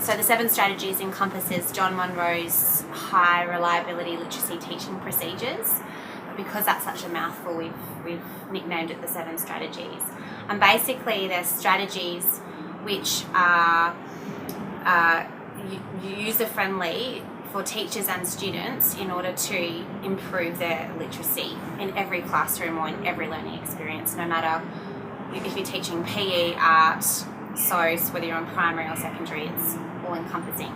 So the 7 strategies encompasses John Monroe's high reliability literacy teaching procedures. Because that's such a mouthful, we've nicknamed it the 7 strategies. And basically they're strategies which are user-friendly for teachers and students in order to improve their literacy in every classroom or in every learning experience, no matter if you're teaching PE, art, SOS, whether you're on primary or secondary, it's all encompassing.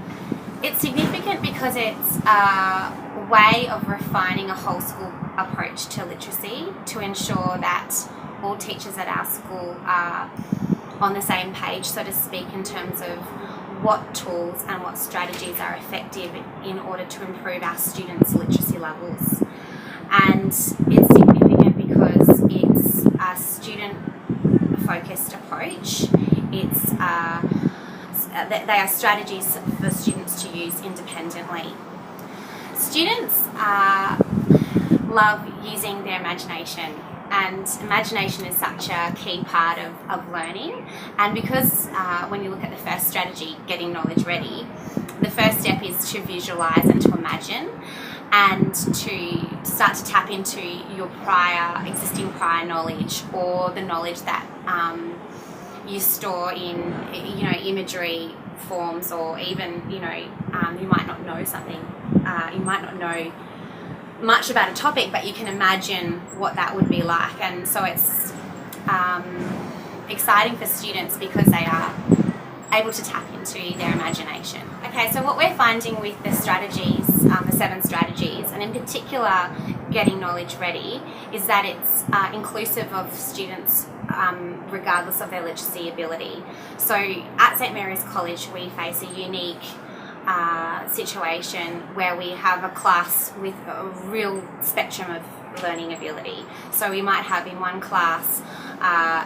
It's significant because it's a way of refining a whole school approach to literacy to ensure that all teachers at our school are on the same page, so to speak, in terms of what tools and what strategies are effective in order to improve our students' literacy levels. And it's significant because it's a student-focused approach. They are strategies for students to use independently. Students love using their imagination, and imagination is such a key part of learning. And because when you look at the first strategy, getting knowledge ready, the first step is to visualise and to imagine and to start to tap into your existing prior knowledge, or the knowledge that you store in imagery forms, or even you might not know something, you might not know much about a topic, but you can imagine what that would be like. And so it's exciting for students because they are able to tap into their imagination. Okay, so what we're finding with the strategies, the 7 strategies, and in particular getting knowledge ready, is that it's inclusive of students regardless of their literacy ability. So at St Mary's College we face a unique situation where we have a class with a real spectrum of learning ability. So we might have in one class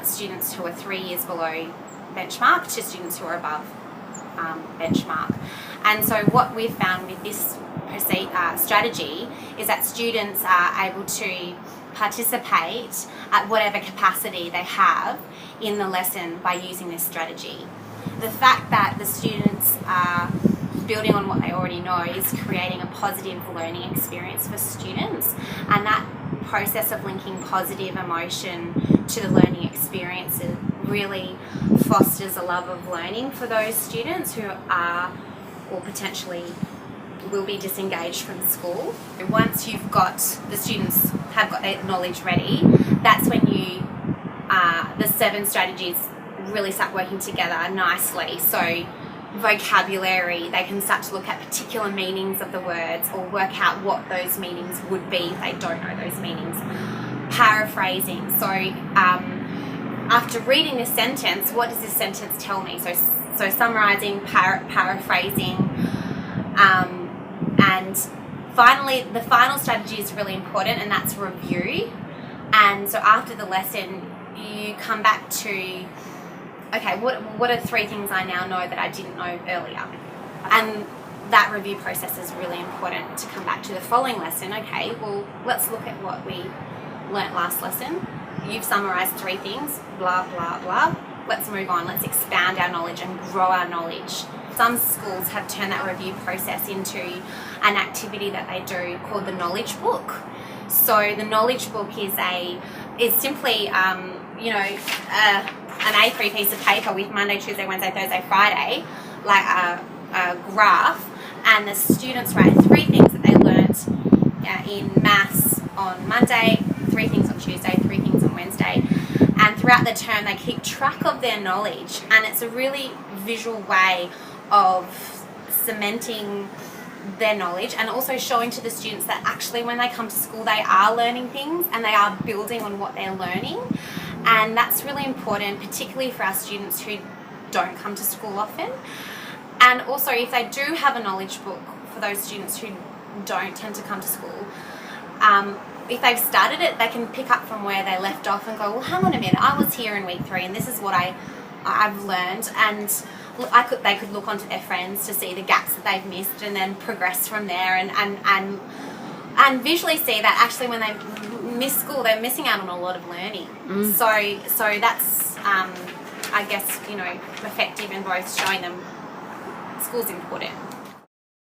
students who are 3 years below benchmark to students who are above benchmark. And so what we've found with this strategy is that students are able to participate at whatever capacity they have in the lesson by using this strategy. The fact that the students are building on what they already know is creating a positive learning experience for students, and that process of linking positive emotion to the learning experience really fosters a love of learning for those students who are or potentially will be disengaged from school. Once you've got the students have got their knowledge ready, that's when the 7 strategies really start working together nicely. So vocabulary, they can start to look at particular meanings of the words or work out what those meanings would be if they don't know those meanings. Paraphrasing, so after reading this sentence, what does this sentence tell me? So summarising, paraphrasing, and finally the final strategy is really important, and that's review. And so after the lesson you come back to, okay, what are 3 things I now know that I didn't know earlier? And that review process is really important to come back to the following lesson. Okay, well, let's look at what we learnt last lesson. You've summarised 3 things, blah, blah, blah. Let's move on. Let's expand our knowledge and grow our knowledge. Some schools have turned that review process into an activity that they do called the knowledge book. So the knowledge book is simply an A3 piece of paper with Monday, Tuesday, Wednesday, Thursday, Friday, like a graph, and the students write 3 things that they learnt in maths on Monday, 3 things on Tuesday, 3 things on Wednesday, and throughout the term they keep track of their knowledge, and it's a really visual way of cementing their knowledge and also showing to the students that actually when they come to school they are learning things and they are building on what they're learning. And that's really important, particularly for our students who don't come to school often. And also if they do have a knowledge book, for those students who don't tend to come to school, if they've started it, they can pick up from where they left off and go, well, hang on a minute, I was here in week 3 and this is what I've learned. And they could look onto their friends to see the gaps that they've missed and then progress from there and visually see that actually when they miss school, they're missing out on a lot of learning. So that's, I guess, effective in both showing them School's important.